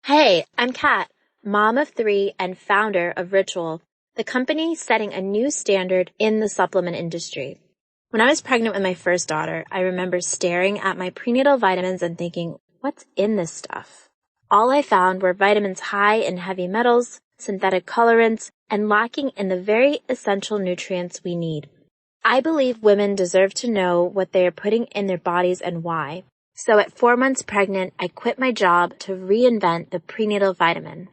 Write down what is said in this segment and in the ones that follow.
Hey, I'm Kat, mom of 3 and founder of Ritual, the company setting a new standard in the supplement industry. When I was pregnant with my first daughter, I remember staring at my prenatal vitamins and thinking, what's in this stuff? All I found were vitamins high in heavy metals, synthetic colorants, and lacking in the very essential nutrients we need. I believe women deserve to know what they are putting in their bodies and why. So at 4 months pregnant, I quit my job to reinvent the prenatal vitamin.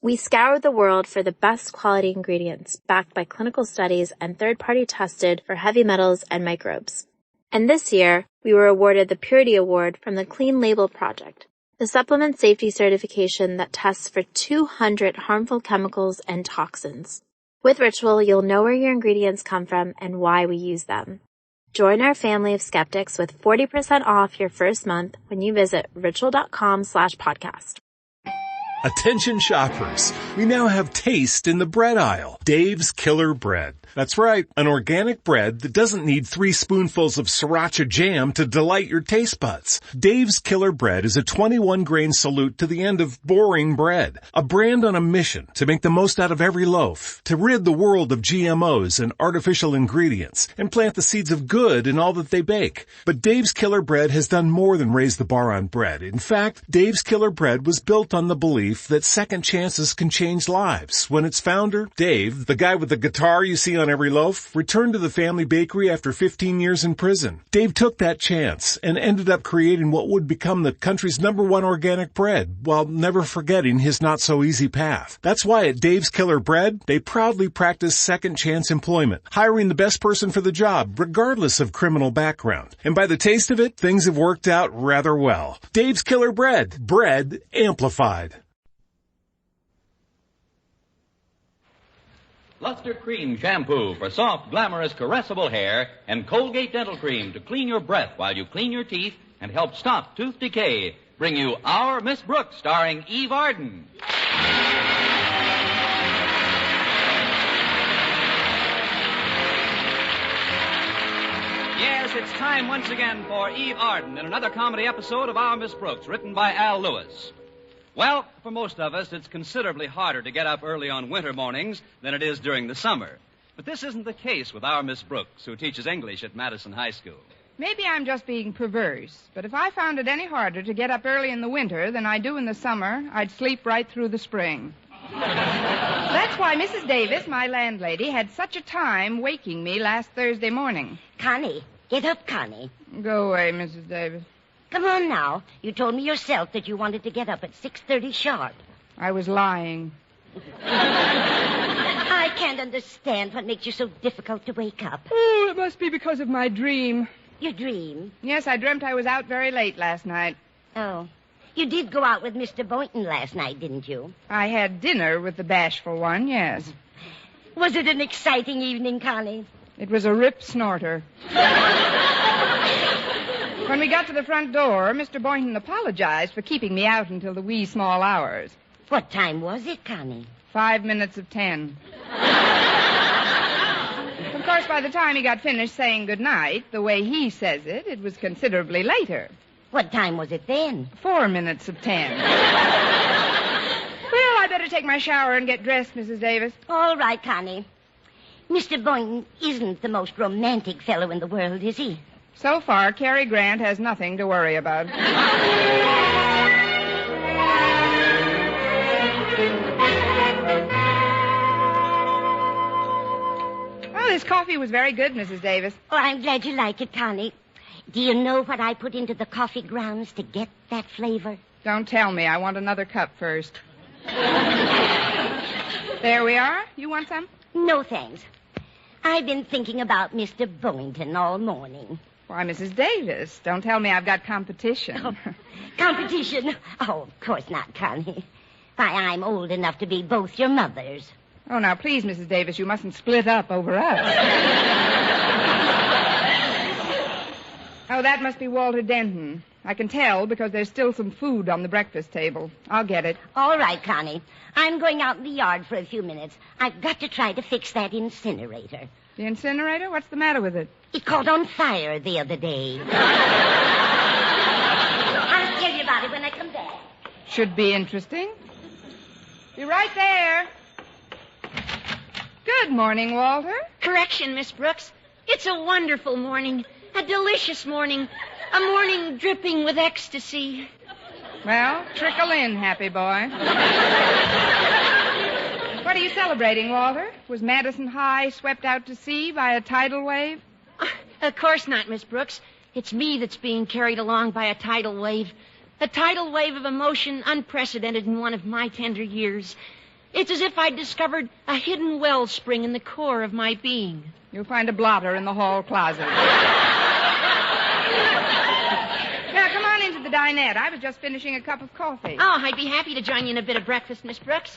We scoured the world for the best quality ingredients, backed by clinical studies and third-party tested for heavy metals and microbes. And this year, we were awarded the Purity Award from the Clean Label Project, the supplement safety certification that tests for 200 harmful chemicals and toxins. With Ritual, you'll know where your ingredients come from and why we use them. Join our family of skeptics with 40% off your first month when you visit ritual.com/podcast. Attention shoppers, we now have taste in the bread aisle. Dave's Killer Bread. That's right, an organic bread that doesn't need 3 spoonfuls of sriracha jam to delight your taste buds. Dave's Killer Bread is a 21-grain salute to the end of boring bread. A brand on a mission to make the most out of every loaf, to rid the world of GMOs and artificial ingredients, and plant the seeds of good in all that they bake. But Dave's Killer Bread has done more than raise the bar on bread. In fact, Dave's Killer Bread was built on the belief that second chances can change lives. When its founder, Dave, the guy with the guitar you see on every loaf, returned to the family bakery after 15 years in prison. Dave took that chance and ended up creating what would become the country's #1 organic bread, while never forgetting his not-so-easy path. That's why at Dave's Killer Bread, they proudly practice second chance employment, hiring the best person for the job, regardless of criminal background. And by the taste of it, things have worked out rather well. Dave's Killer Bread. Bread amplified. Luster Cream Shampoo for soft, glamorous, caressable hair, and Colgate Dental Cream to clean your breath while you clean your teeth and help stop tooth decay. Bring you Our Miss Brooks, starring Eve Arden. Yes, it's time once again for Eve Arden in another comedy episode of Our Miss Brooks, written by Al Lewis. Well, for most of us, it's considerably harder to get up early on winter mornings than it is during the summer. But this isn't the case with our Miss Brooks, who teaches English at Madison High School. Maybe I'm just being perverse, but if I found it any harder to get up early in the winter than I do in the summer, I'd sleep right through the spring. That's why Mrs. Davis, my landlady, had such a time waking me last Thursday morning. Connie, get up, Connie. Go away, Mrs. Davis. Come on now. You told me yourself that you wanted to get up at 6:30 sharp. I was lying. I can't understand what makes you so difficult to wake up. Oh, it must be because of my dream. Your dream? Yes, I dreamt I was out very late last night. Oh. You did go out with Mr. Boynton last night, didn't you? I had dinner with the bashful one, yes. Was it an exciting evening, Connie? It was a rip snorter. When we got to the front door, Mr. Boynton apologized for keeping me out until the wee small hours. What time was it, Connie? 5 minutes of 10. Of course, by the time he got finished saying goodnight, the way he says it, it was considerably later. What time was it then? 4 minutes of 10. Well, I better take my shower and get dressed, Mrs. Davis. All right, Connie. Mr. Boynton isn't the most romantic fellow in the world, is he? So far, Cary Grant has nothing to worry about. Well, this coffee was very good, Mrs. Davis. Oh, I'm glad you like it, Connie. Do you know what I put into the coffee grounds to get that flavor? Don't tell me. I want another cup first. There we are. You want some? No, thanks. I've been thinking about Mr. Boynton all morning. Why, Mrs. Davis, don't tell me I've got competition. Oh, competition? Oh, of course not, Connie. Why, I'm old enough to be both your mothers. Oh, now, please, Mrs. Davis, you mustn't split up over us. Oh, that must be Walter Denton. I can tell because there's still some food on the breakfast table. I'll get it. All right, Connie. I'm going out in the yard for a few minutes. I've got to try to fix that incinerator. The incinerator? What's the matter with it? It caught on fire the other day. I'll tell you about it when I come back. Should be interesting. Be right there. Good morning, Walter. Correction, Miss Brooks. It's a wonderful morning. A delicious morning. A morning dripping with ecstasy. Well, trickle in, happy boy. What are you celebrating, Walter? Was Madison High swept out to sea by a tidal wave? Of course not, Miss Brooks. It's me that's being carried along by a tidal wave. A tidal wave of emotion unprecedented in one of my tender years. It's as if I'd discovered a hidden wellspring in the core of my being. You'll find a blotter in the hall closet. Now, come on into the dinette. I was just finishing a cup of coffee. Oh, I'd be happy to join you in a bit of breakfast, Miss Brooks.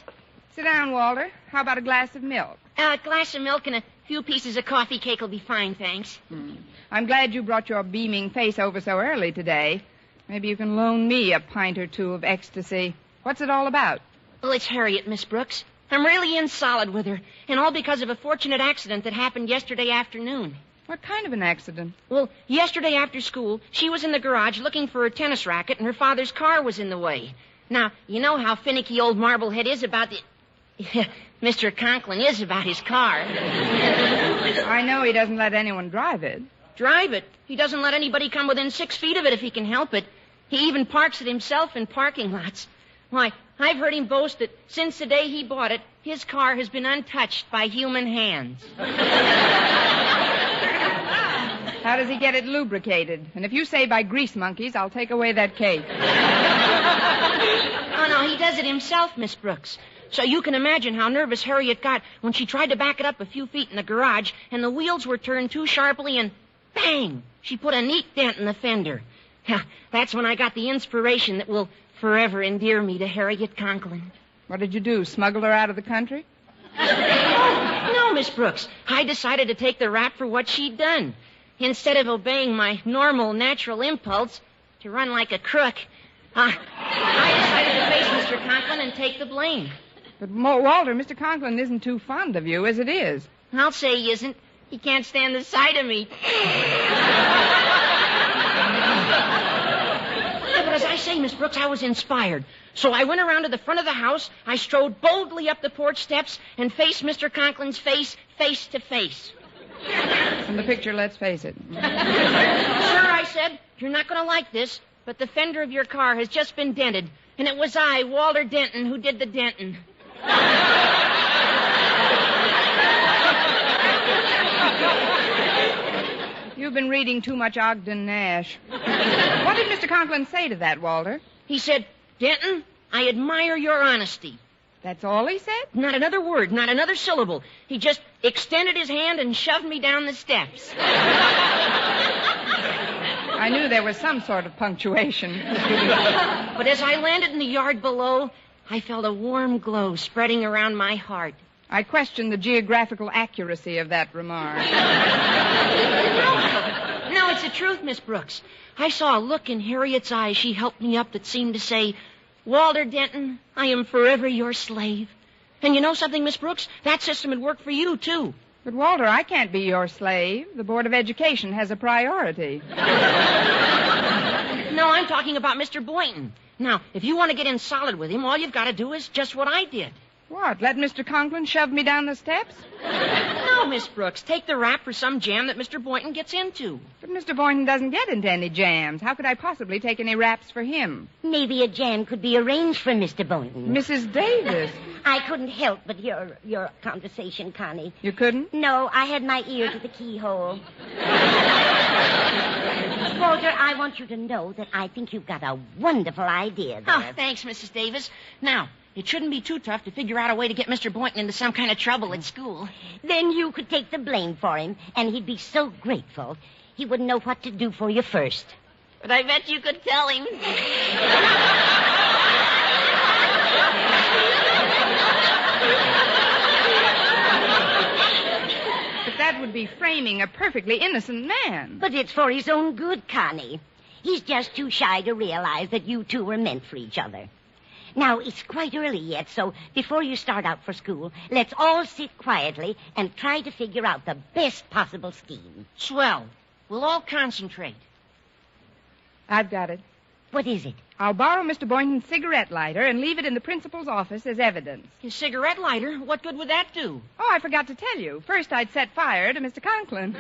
Sit down, Walter. How about a glass of milk? A glass of milk and a few pieces of coffee cake will be fine, thanks. I'm glad you brought your beaming face over so early today. Maybe you can loan me a pint or two of ecstasy. What's it all about? Well, it's Harriet, Miss Brooks. I'm really in solid with her, and all because of a fortunate accident that happened yesterday afternoon. What kind of an accident? Well, yesterday after school, she was in the garage looking for a tennis racket, and her father's car was in the way. Now, you know how finicky old Marblehead is about the... Mr. Conklin is about his car. I know he doesn't let anyone drive it. Drive it? He doesn't let anybody come within 6 feet of it if he can help it. He even parks it himself in parking lots. Why, I've heard him boast that since the day he bought it, his car has been untouched by human hands. How does he get it lubricated? And if you say by grease monkeys, I'll take away that cake. Oh, no, he does it himself, Miss Brooks. So you can imagine how nervous Harriet got when she tried to back it up a few feet in the garage, and the wheels were turned too sharply, and bang! She put a neat dent in the fender. That's when I got the inspiration that will forever endear me to Harriet Conklin. What did you do, smuggle her out of the country? No, Miss Brooks. I decided to take the rap for what she'd done. Instead of obeying my normal, natural impulse to run like a crook, I decided to face Mr. Conklin and take the blame. But, Walter, Mr. Conklin isn't too fond of you, as it is. I'll say he isn't. He can't stand the sight of me. But as I say, Miss Brooks, I was inspired. So I went around to the front of the house, I strode boldly up the porch steps, and faced Mr. Conklin's face to face. From the picture, let's face it. Sir, I said, you're not going to like this, but the fender of your car has just been dented, and it was I, Walter Denton, who did the denting. You've been reading too much Ogden Nash. What did Mr. Conklin say to that, Walter? He said, Denton, I admire your honesty. That's all he said? Not another word, not another syllable. He just extended his hand and shoved me down the steps. I knew there was some sort of punctuation. But as I landed in the yard below, I felt a warm glow spreading around my heart. I question the geographical accuracy of that remark. No, it's the truth, Miss Brooks. I saw a look in Harriet's eyes she helped me up that seemed to say, Walter Denton, I am forever your slave. And you know something, Miss Brooks? That system would work for you, too. But, Walter, I can't be your slave. The Board of Education has a priority. No, I'm talking about Mr. Boynton. Now, if you want to get in solid with him, all you've got to do is just what I did. What, let Mr. Conklin shove me down the steps? No, Miss Brooks, take the rap for some jam that Mr. Boynton gets into. But Mr. Boynton doesn't get into any jams. How could I possibly take any raps for him? Maybe a jam could be arranged for Mr. Boynton. Mrs. Davis. I couldn't help but hear your conversation, Connie. You couldn't? No, I had my ear to the keyhole. Walter, I want you to know that I think you've got a wonderful idea there. Oh, thanks, Mrs. Davis. Now, it shouldn't be too tough to figure out a way to get Mr. Boynton into some kind of trouble at school. Then you could take the blame for him, and he'd be so grateful. He wouldn't know what to do for you first. But I bet you could tell him. But that would be framing a perfectly innocent man. But it's for his own good, Connie. He's just too shy to realize that you two were meant for each other. Now, it's quite early yet, so before you start out for school, let's all sit quietly and try to figure out the best possible scheme. Swell. We'll all concentrate. I've got it. What is it? I'll borrow Mr. Boynton's cigarette lighter and leave it in the principal's office as evidence. His cigarette lighter? What good would that do? Oh, I forgot to tell you. First, I'd set fire to Mr. Conklin.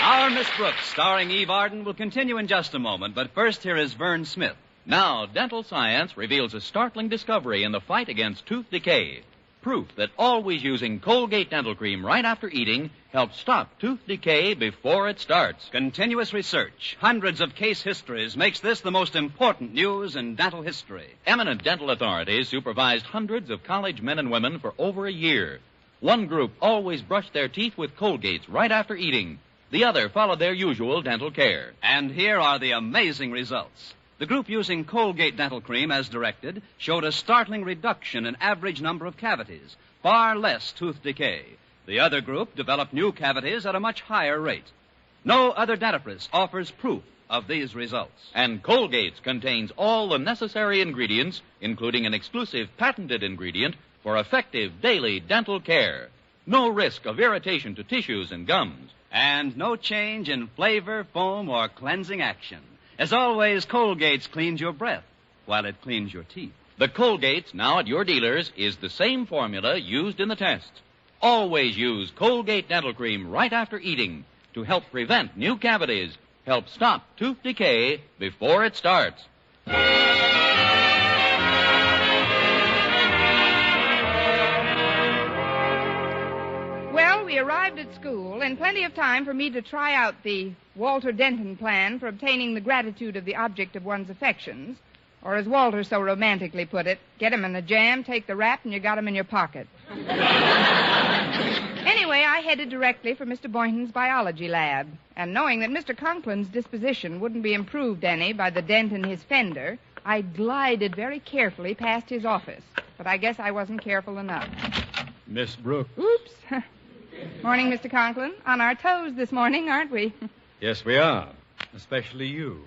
Our Miss Brooks, starring Eve Arden, will continue in just a moment, but first here is Vern Smith. Now, dental science reveals a startling discovery in the fight against tooth decay. Proof that always using Colgate dental cream right after eating helps stop tooth decay before it starts. Continuous research, hundreds of case histories, makes this the most important news in dental history. Eminent dental authorities supervised hundreds of college men and women for over a year. One group always brushed their teeth with Colgates right after eating. The other followed their usual dental care. And here are the amazing results. The group using Colgate dental cream as directed showed a startling reduction in average number of cavities, far less tooth decay. The other group developed new cavities at a much higher rate. No other dentifrice offers proof of these results. And Colgate contains all the necessary ingredients, including an exclusive patented ingredient for effective daily dental care. No risk of irritation to tissues and gums. And no change in flavor, foam, or cleansing action. As always, Colgate's cleans your breath while it cleans your teeth. The Colgate's now at your dealers is the same formula used in the test. Always use Colgate dental cream right after eating to help prevent new cavities, help stop tooth decay before it starts. Well, we arrived at school in plenty of time for me to try out the Walter Denton plan for obtaining the gratitude of the object of one's affections. Or as Walter so romantically put it, get him in a jam, take the rap, and you got him in your pocket. Anyway, I headed directly for Mr. Boynton's biology lab. And knowing that Mr. Conklin's disposition wouldn't be improved any by the dent in his fender, I glided very carefully past his office. But I guess I wasn't careful enough. Miss Brooks. Oops. Morning, Mr. Conklin. On our toes this morning, aren't we? Yes, we are. Especially you.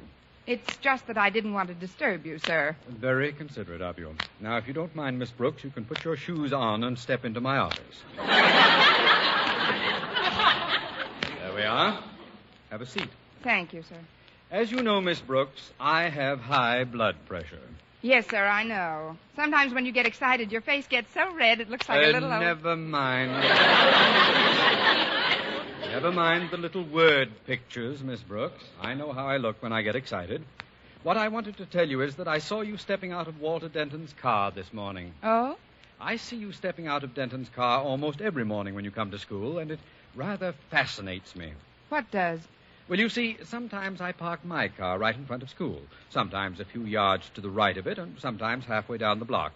It's just that I didn't want to disturb you, sir. Very considerate of you. Now, if you don't mind, Miss Brooks, you can put your shoes on and step into my office. There we are. Have a seat. Thank you, sir. As you know, Miss Brooks, I have high blood pressure. Yes, sir, I know. Sometimes when you get excited, your face gets so red it looks like a little... Never mind. Never mind the little word pictures, Miss Brooks. I know how I look when I get excited. What I wanted to tell you is that I saw you stepping out of Walter Denton's car this morning. Oh? I see you stepping out of Denton's car almost every morning when you come to school, and it rather fascinates me. What does? Well, you see, sometimes I park my car right in front of school, sometimes a few yards to the right of it, and sometimes halfway down the block.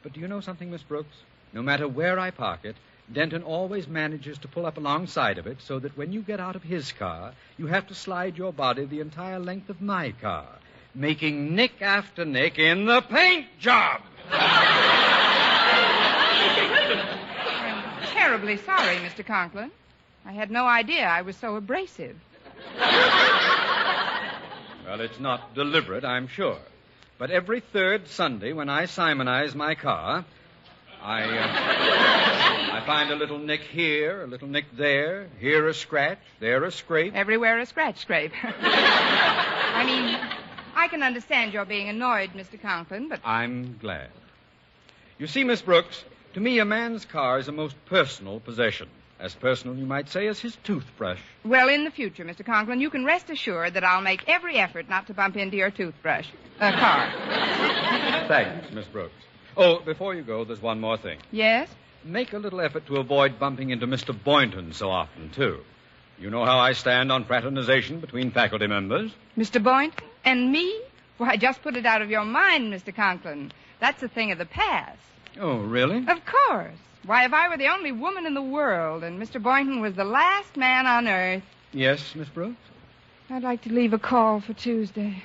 But do you know something, Miss Brooks? No matter where I park it, Denton always manages to pull up alongside of it so that when you get out of his car, you have to slide your body the entire length of my car, making nick after nick in the paint job. I'm terribly sorry, Mr. Conklin. I had no idea I was so abrasive. Well, it's not deliberate, I'm sure. But every third Sunday when I simonize my car, I find a little nick here, a little nick there, here a scratch, there a scrape. Everywhere a scrape. I mean, I can understand your being annoyed, Mr. Conklin, but... I'm glad. You see, Miss Brooks, to me a man's car is a most personal possession. As personal, you might say, as his toothbrush. Well, in the future, Mr. Conklin, you can rest assured that I'll make every effort not to bump into your car. Thanks, Miss Brooks. Oh, before you go, there's one more thing. Yes? Make a little effort to avoid bumping into Mr. Boynton so often, too. You know how I stand on fraternization between faculty members. Mr. Boynton? And me? Why, just put it out of your mind, Mr. Conklin. That's a thing of the past. Oh, really? Of course. Why, if I were the only woman in the world and Mr. Boynton was the last man on earth... Yes, Miss Brooks? I'd like to leave a call for Tuesday.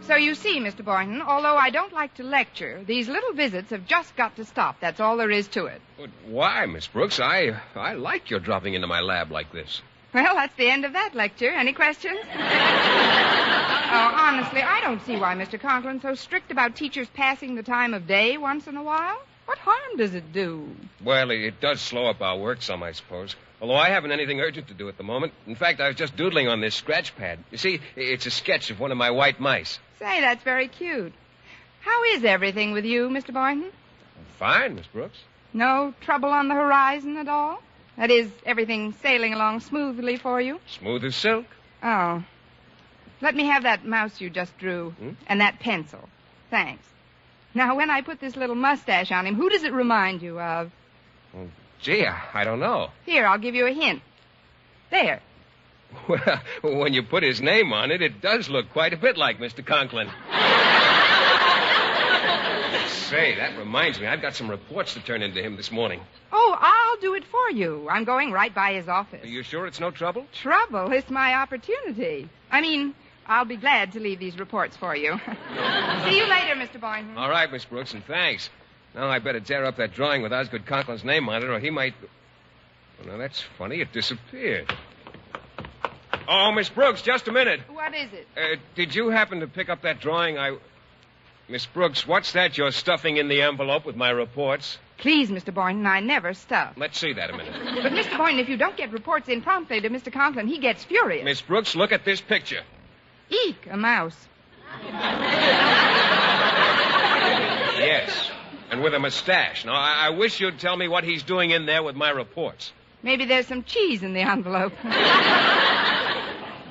So you see, Mr. Boynton, although I don't like to lecture, these little visits have just got to stop. That's all there is to it. But why, Miss Brooks? I like your dropping into my lab like this. Well, that's the end of that lecture. Any questions? Oh, honestly, I don't see why Mr. Conklin's so strict about teachers passing the time of day once in a while. What harm does it do? Well, it does slow up our work some, I suppose. Although I haven't anything urgent to do at the moment. In fact, I was just doodling on this scratch pad. You see, it's a sketch of one of my white mice. Say, that's very cute. How is everything with you, Mr. Boynton? Fine, Miss Brooks. No trouble on the horizon at all? That is, everything sailing along smoothly for you? Smooth as silk. Oh. Let me have that mouse you just drew. And that pencil. Thanks. Now, when I put this little mustache on him, who does it remind you of? Oh, gee, I don't know. Here, I'll give you a hint. There. Well, when you put his name on it, it does look quite a bit like Mr. Conklin. Say, that reminds me. I've got some reports to turn into him this morning. Oh, I'll do it for you. I'm going right by his office. Are you sure it's no trouble? Trouble? It's my opportunity. I'll be glad to leave these reports for you. See you later, Mr. Boynton. All right, Miss Brooks, and thanks. Now I better tear up that drawing with Osgood Conklin's name on it, or he might... Oh, now, that's funny. It disappeared. Oh, Miss Brooks, just a minute. What is it? Did you happen to pick up that drawing Miss Brooks, what's that you're stuffing in the envelope with my reports? Please, Mr. Boynton, I never stuff. Let's see that a minute. But, Mr. Boynton, if you don't get reports in promptly to Mr. Conklin, he gets furious. Miss Brooks, look at this picture. Eek, a mouse. Yes, and with a mustache. Now, I wish you'd tell me what he's doing in there with my reports. Maybe there's some cheese in the envelope.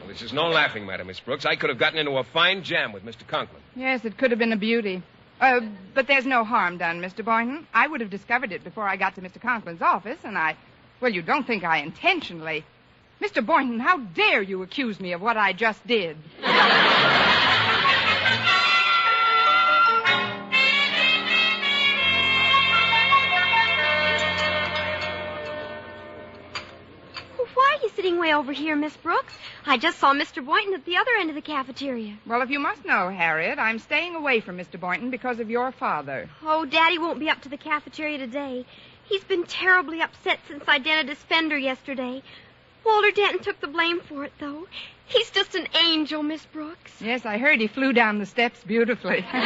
This is no laughing matter, Miss Brooks. I could have gotten into a fine jam with Mr. Conklin. Yes, it could have been a beauty. But there's no harm done, Mr. Boynton. I would have discovered it before I got to Mr. Conklin's office, and well, you don't think I intentionally... Mr. Boynton, how dare you accuse me of what I just did? Sitting way over here, Miss Brooks. I just saw Mr. Boynton at the other end of the cafeteria. Well, if you must know, Harriet, I'm staying away from Mr. Boynton because of your father. Oh, Daddy won't be up to the cafeteria today. He's been terribly upset since I dented his fender yesterday. Walter Denton took the blame for it, though. He's just an angel, Miss Brooks. Yes, I heard he flew down the steps beautifully. But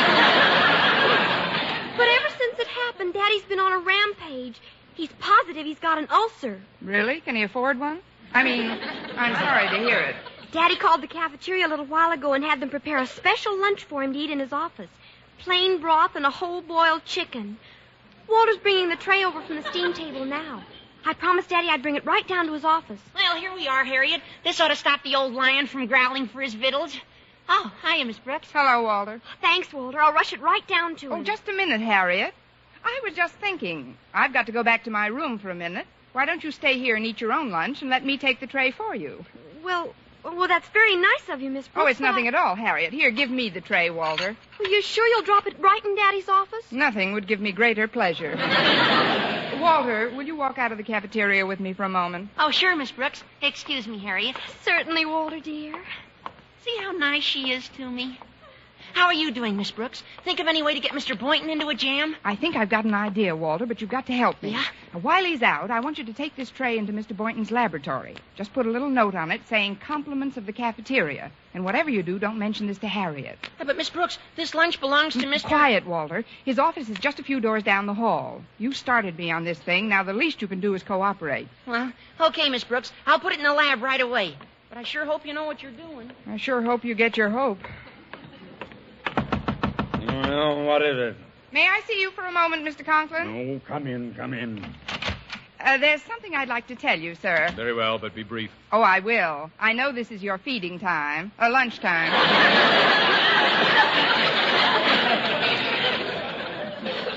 ever since it happened, Daddy's been on a rampage. He's positive he's got an ulcer. Really? Can he afford one? I'm sorry to hear it. Daddy called the cafeteria a little while ago and had them prepare a special lunch for him to eat in his office. Plain broth and a whole boiled chicken. Walter's bringing the tray over from the steam table now. I promised Daddy I'd bring it right down to his office. Well, here we are, Harriet. This ought to stop the old lion from growling for his victuals. Oh, hiya, Miss Brooks. Hello, Walter. Thanks, Walter. I'll rush it right down to him. Oh, just a minute, Harriet. I was just thinking. I've got to go back to my room for a minute. Why don't you stay here and eat your own lunch and let me take the tray for you? Well, that's very nice of you, Miss Brooks. Oh, it's nothing at all, Harriet. Here, give me the tray, Walter. Are you sure you'll drop it right in Daddy's office? Nothing would give me greater pleasure. Walter, will you walk out of the cafeteria with me for a moment? Oh, sure, Miss Brooks. Excuse me, Harriet. Certainly, Walter, dear. See how nice she is to me? How are you doing, Miss Brooks? Think of any way to get Mr. Boynton into a jam? I think I've got an idea, Walter, but you've got to help me. Yeah? Now, while he's out, I want you to take this tray into Mr. Boynton's laboratory. Just put a little note on it saying compliments of the cafeteria. And whatever you do, don't mention this to Harriet. Yeah, but, Miss Brooks, this lunch belongs to Mr. Quiet, Walter. His office is just a few doors down the hall. You started me on this thing. Now, the least you can do is cooperate. Well, okay, Miss Brooks. I'll put it in the lab right away. But I sure hope you know what you're doing. I sure hope you get your hope. Well, what is it? May I see you for a moment, Mr. Conklin? Oh, come in. There's something I'd like to tell you, sir. Very well, but be brief. Oh, I will. I know this is your feeding time. Lunchtime.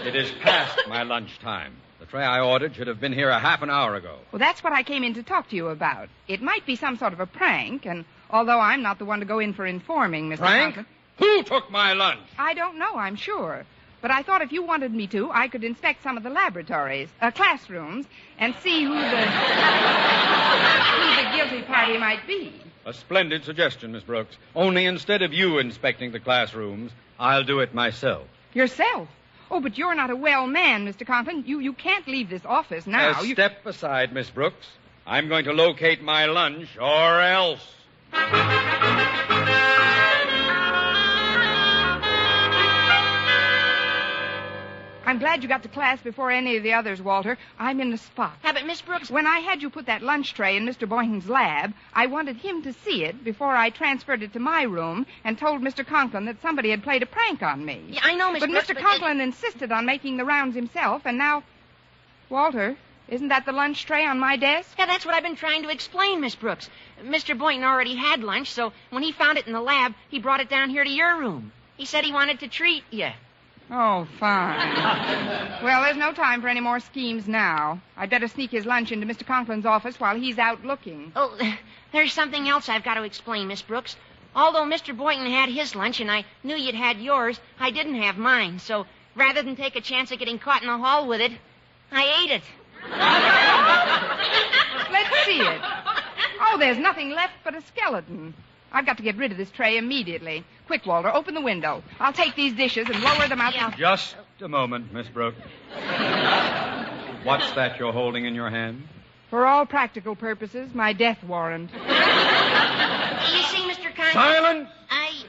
It is past my lunchtime. The tray I ordered should have been here a half an hour ago. Well, that's what I came in to talk to you about. It might be some sort of a prank, and although I'm not the one to go in for informing, Mr. Prank? Conklin... Who took my lunch? I don't know, I'm sure. But I thought if you wanted me to, I could inspect some of the laboratories, classrooms, and see who the guilty party might be. A splendid suggestion, Miss Brooks. Only instead of you inspecting the classrooms, I'll do it myself. Yourself? Oh, but you're not a well man, Mr. Conklin. You can't leave this office now. Step aside, Miss Brooks. I'm going to locate my lunch, or else. I'm glad you got to class before any of the others, Walter. I'm in the spot. Yeah, but Miss Brooks... When I had you put that lunch tray in Mr. Boynton's lab, I wanted him to see it before I transferred it to my room and told Mr. Conklin that somebody had played a prank on me. Yeah, I know, Miss Brooks, But Mr. Conklin insisted on making the rounds himself, and now... Walter, isn't that the lunch tray on my desk? Yeah, that's what I've been trying to explain, Miss Brooks. Mr. Boynton already had lunch, so when he found it in the lab, he brought it down here to your room. He said he wanted to treat you. Oh, fine. Well, there's no time for any more schemes now. I'd better sneak his lunch into Mr. Conklin's office while he's out looking. Oh, there's something else I've got to explain, Miss Brooks. Although Mr. Boynton had his lunch and I knew you'd had yours, I didn't have mine. So rather than take a chance of getting caught in the hall with it, I ate it. Let's see it. Oh, there's nothing left but a skeleton. I've got to get rid of this tray immediately. Quick, Walter, open the window. I'll take these dishes and lower them out. Yeah. Just a moment, Miss Brooks. What's that you're holding in your hand? For all practical purposes, my death warrant. You see, Mr. Conklin? Silence! I...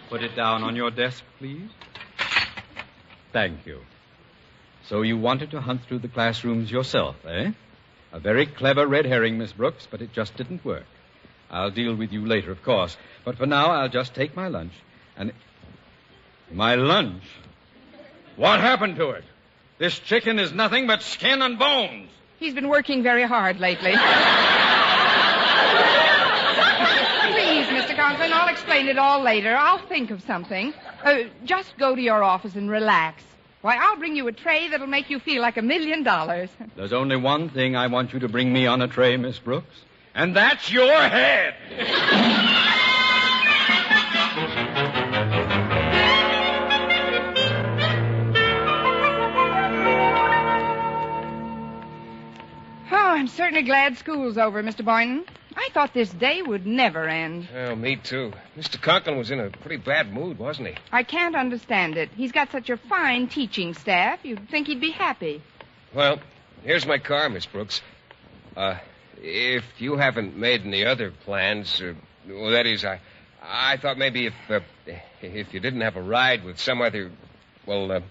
Put it down on your desk, please. Thank you. So you wanted to hunt through the classrooms yourself, eh? A very clever red herring, Miss Brooks, but it just didn't work. I'll deal with you later, of course. But for now, I'll just take my lunch and... My lunch? What happened to it? This chicken is nothing but skin and bones. He's been working very hard lately. Please, Mr. Conklin, I'll explain it all later. I'll think of something. Just go to your office and relax. Why, I'll bring you a tray that'll make you feel like $1 million. There's only one thing I want you to bring me on a tray, Miss Brooks, and that's your head. Oh, I'm certainly glad school's over, Mr. Boynton. I thought this day would never end. Oh, me too. Mr. Conklin was in a pretty bad mood, wasn't he? I can't understand it. He's got such a fine teaching staff. You'd think he'd be happy. Well, here's my car, Miss Brooks. If you haven't made any other plans, well, that is, I thought maybe if you didn't have a ride with some other, would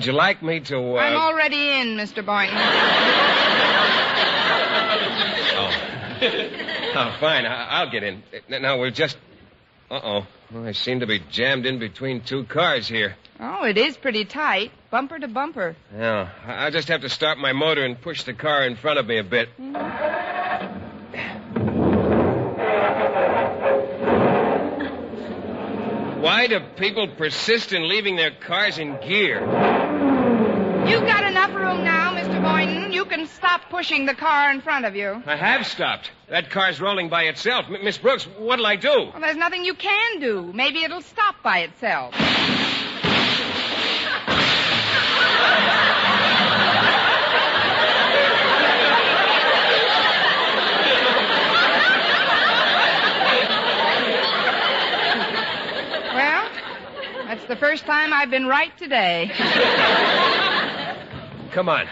you like me to? I'm already in, Mr. Boynton. Oh, fine. I'll get in. Now, we'll just... Uh-oh. Well, I seem to be jammed in between two cars here. Oh, it is pretty tight. Bumper to bumper. Yeah. I'll just have to start my motor and push the car in front of me a bit. Why do people persist in leaving their cars in gear? You've got enough room now, Mr. Boynton. You can stop pushing the car in front of you. I have stopped. That car's rolling by itself. Miss Brooks, what'll I do? Well, there's nothing you can do. Maybe it'll stop by itself. Well, that's the first time I've been right today. Come on.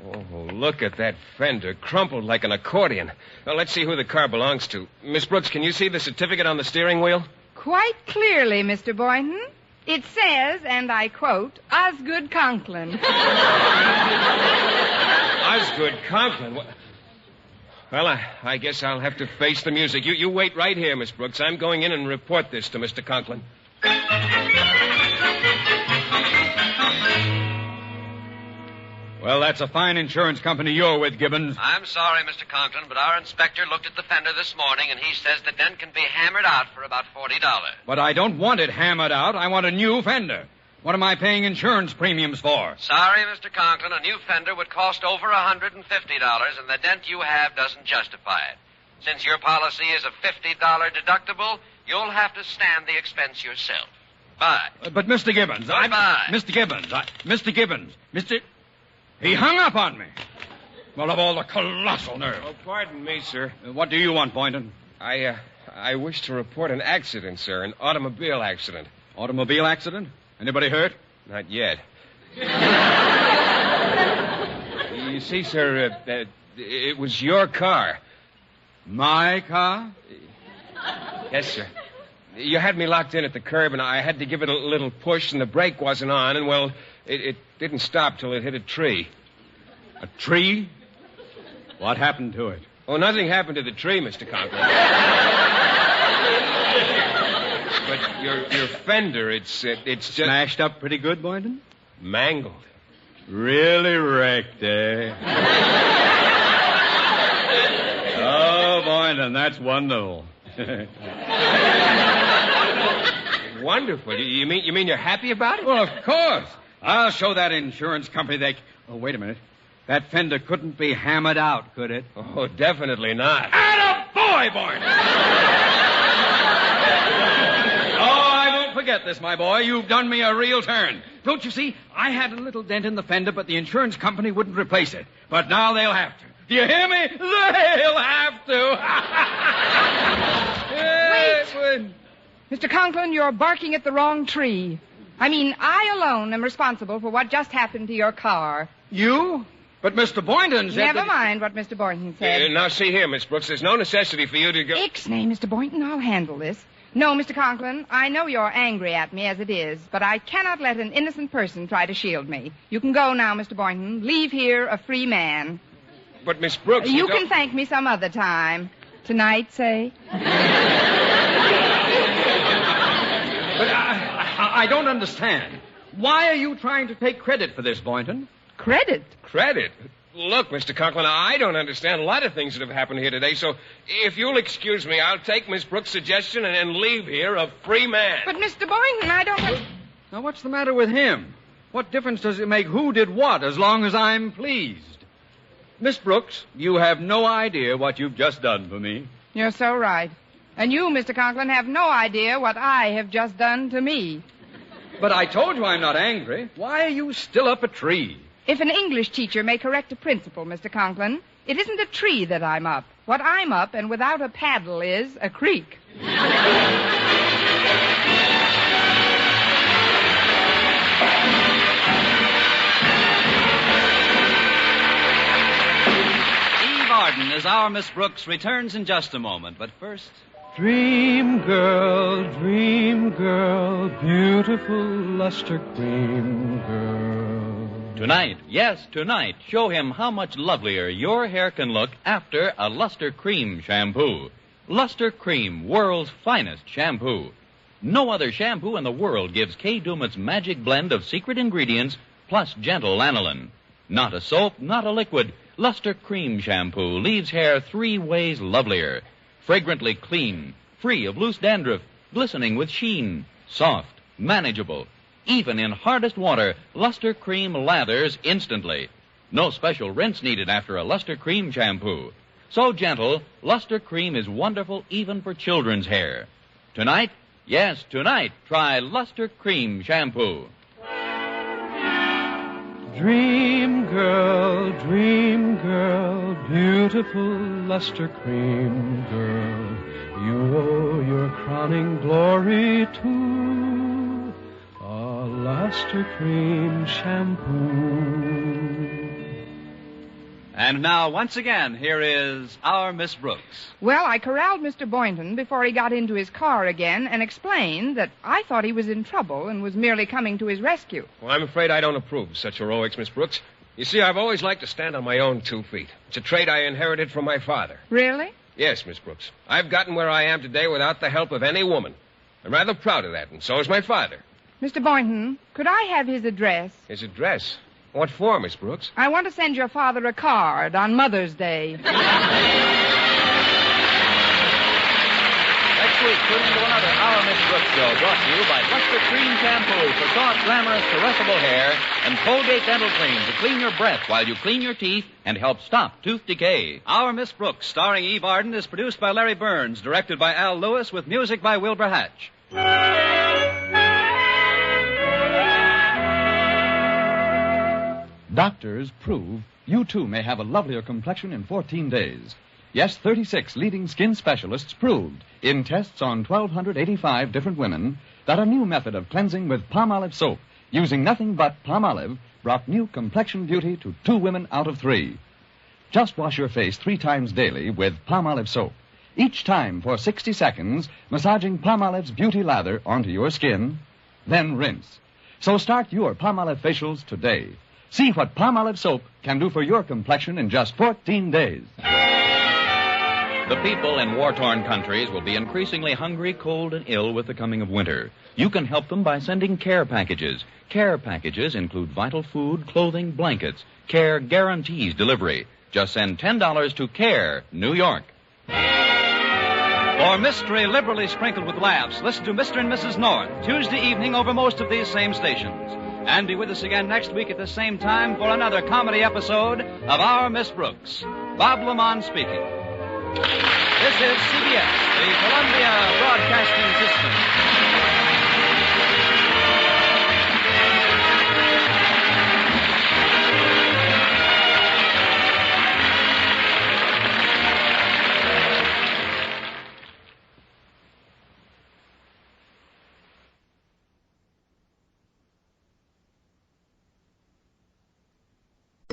Oh, look at that fender, crumpled like an accordion. Well, let's see who the car belongs to. Miss Brooks, can you see the certificate on the steering wheel? Quite clearly, Mr. Boynton. It says, and I quote, Osgood Conklin. Osgood Conklin? Well, I guess I'll have to face the music. You wait right here, Miss Brooks. I'm going in and report this to Mr. Conklin. Well, that's a fine insurance company you're with, Gibbons. I'm sorry, Mr. Conklin, but our inspector looked at the fender this morning, and he says the dent can be hammered out for about $40. But I don't want it hammered out. I want a new fender. What am I paying insurance premiums for? Sorry, Mr. Conklin, a new fender would cost over $150, and the dent you have doesn't justify it. Since your policy is a $50 deductible, you'll have to stand the expense yourself. Bye. But Mr. Gibbons, Goodbye. Mr. Gibbons, he hung up on me. Well, of all the colossal nerve. Oh, pardon me, sir. What do you want, Boynton? I wish to report an accident, sir. An automobile accident. Automobile accident? Anybody hurt? Not yet. You see, sir, it was your car. My car? Yes, sir. You had me locked in at the curb, and I had to give it a little push, and the brake wasn't on, and, well, it didn't stop till it hit a tree. A tree? What happened to it? Oh, nothing happened to the tree, Mr. Conklin. But your fender, it's just... Smashed up pretty good, Boynton? Mangled. Really wrecked, eh? Oh, Boynton, that's wonderful. Wonderful. You mean you're happy about it? Well, of course. I'll show that insurance company they... Oh, wait a minute. That fender couldn't be hammered out, could it? Oh, definitely not. Attaboy, Boynton! Oh, I won't forget this, my boy. You've done me a real turn. Don't you see? I had a little dent in the fender, but the insurance company wouldn't replace it. But now they'll have to. Do you hear me? They'll have to. Wait! Mr. Conklin, you're barking at the wrong tree. I mean, I alone am responsible for what just happened to your car. You? But Mr. Boynton said Never mind what Mr. Boynton said. Now, see here, Miss Brooks, there's no necessity for you to go... Ixnay, Mr. Boynton, I'll handle this. No, Mr. Conklin, I know you're angry at me as it is, but I cannot let an innocent person try to shield me. You can go now, Mr. Boynton. Leave here a free man. But, Miss Brooks... You can thank me some other time. Tonight, say. But I don't understand. Why are you trying to take credit for this, Boynton? Credit? Credit? Look, Mr. Conklin, I don't understand a lot of things that have happened here today, so if you'll excuse me, I'll take Miss Brooks' suggestion and leave here a free man. But, Mr. Boynton, I don't... Now, what's the matter with him? What difference does it make who did what as long as I'm pleased? Miss Brooks, you have no idea what you've just done for me. You're so right. And you, Mr. Conklin, have no idea what I have just done to me. But I told you I'm not angry. Why are you still up a tree? If an English teacher may correct a principal, Mr. Conklin, it isn't a tree that I'm up. What I'm up, and without a paddle, is a creek. Eve Arden as our Miss Brooks returns in just a moment, but first... Dream girl, beautiful luster cream girl. Tonight, yes, tonight, show him how much lovelier your hair can look after a Luster Cream shampoo. Luster Cream, world's finest shampoo. No other shampoo in the world gives Kay Daumit's magic blend of secret ingredients plus gentle lanolin. Not a soap, not a liquid. Luster Cream shampoo leaves hair 3 ways lovelier. Fragrantly clean, free of loose dandruff, glistening with sheen, soft, manageable. Even in hardest water, Luster Cream lathers instantly. No special rinse needed after a Luster Cream shampoo. So gentle, Luster Cream is wonderful even for children's hair. Tonight, yes, tonight, try Luster Cream shampoo. Dream girl, beautiful luster cream girl. You owe your crowning glory to a luster cream shampoo. And now, once again, here is our Miss Brooks. Well, I corralled Mr. Boynton before he got into his car again and explained that I thought he was in trouble and was merely coming to his rescue. Well, I'm afraid I don't approve of such heroics, Miss Brooks. You see, I've always liked to stand on my own 2 feet. It's a trait I inherited from my father. Really? Yes, Miss Brooks. I've gotten where I am today without the help of any woman. I'm rather proud of that, and so is my father. Mr. Boynton, could I have his address? His address? What for, Miss Brooks? I want to send your father a card on Mother's Day. Next week, tune into another Our Miss Brooks show brought to you by Luster Cream Shampoo for soft, glamorous, caressable hair and Colgate Dental Cream to clean your breath while you clean your teeth and help stop tooth decay. Our Miss Brooks, starring Eve Arden, is produced by Larry Burns, directed by Al Lewis, with music by Wilbur Hatch. Doctors prove you too may have a lovelier complexion in 14 days. Yes, 36 leading skin specialists proved in tests on 1,285 different women that a new method of cleansing with palm olive soap using nothing but Palmolive, brought new complexion beauty to 2 women out of 3. Just wash your face 3 times daily with Palmolive soap. Each time for 60 seconds, massaging Palmolive's beauty lather onto your skin, then rinse. So start your Palmolive facials today. See what Palmolive soap can do for your complexion in just 14 days. The people in war-torn countries will be increasingly hungry, cold, and ill with the coming of winter. You can help them by sending care packages. Care packages include vital food, clothing, blankets. Care guarantees delivery. Just send $10 to Care, New York. For mystery liberally sprinkled with laughs, listen to Mr. and Mrs. North, Tuesday evening over most of these same stations. And be with us again next week at the same time for another comedy episode of Our Miss Brooks. Bob Lamont speaking. This is CBS, the Columbia Broadcasting System.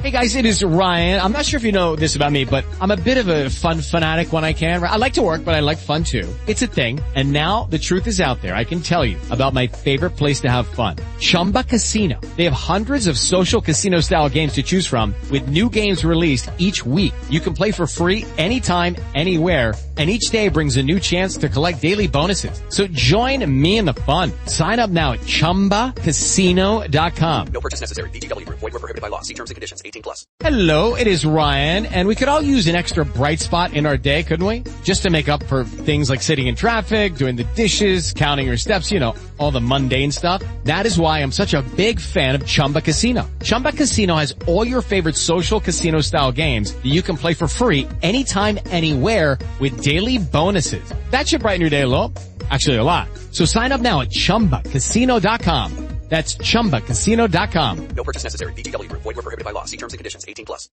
Hey guys, it is Ryan. I'm not sure if you know this about me, but I'm a bit of a fun fanatic when I can. I like to work, but I like fun too. It's a thing. And now the truth is out there. I can tell you about my favorite place to have fun. Chumba Casino. They have hundreds of social casino style games to choose from with new games released each week. You can play for free anytime, anywhere. And each day brings a new chance to collect daily bonuses. So join me in the fun. Sign up now at ChumbaCasino.com. No purchase necessary. VGW Group. Void where prohibited by law. See terms and conditions. 18+. Hello, it is Ryan, and we could all use an extra bright spot in our day, couldn't we? Just to make up for things like sitting in traffic, doing the dishes, counting your steps, you know, all the mundane stuff. That is why I'm such a big fan of Chumba Casino. Chumba Casino has all your favorite social casino-style games that you can play for free anytime, anywhere with daily bonuses. That should brighten your day a little. Actually, a lot. So sign up now at ChumbaCasino.com. That's ChumbaCasino.com. No purchase necessary. VGW Group. Void where prohibited by law. See terms and conditions. 18+.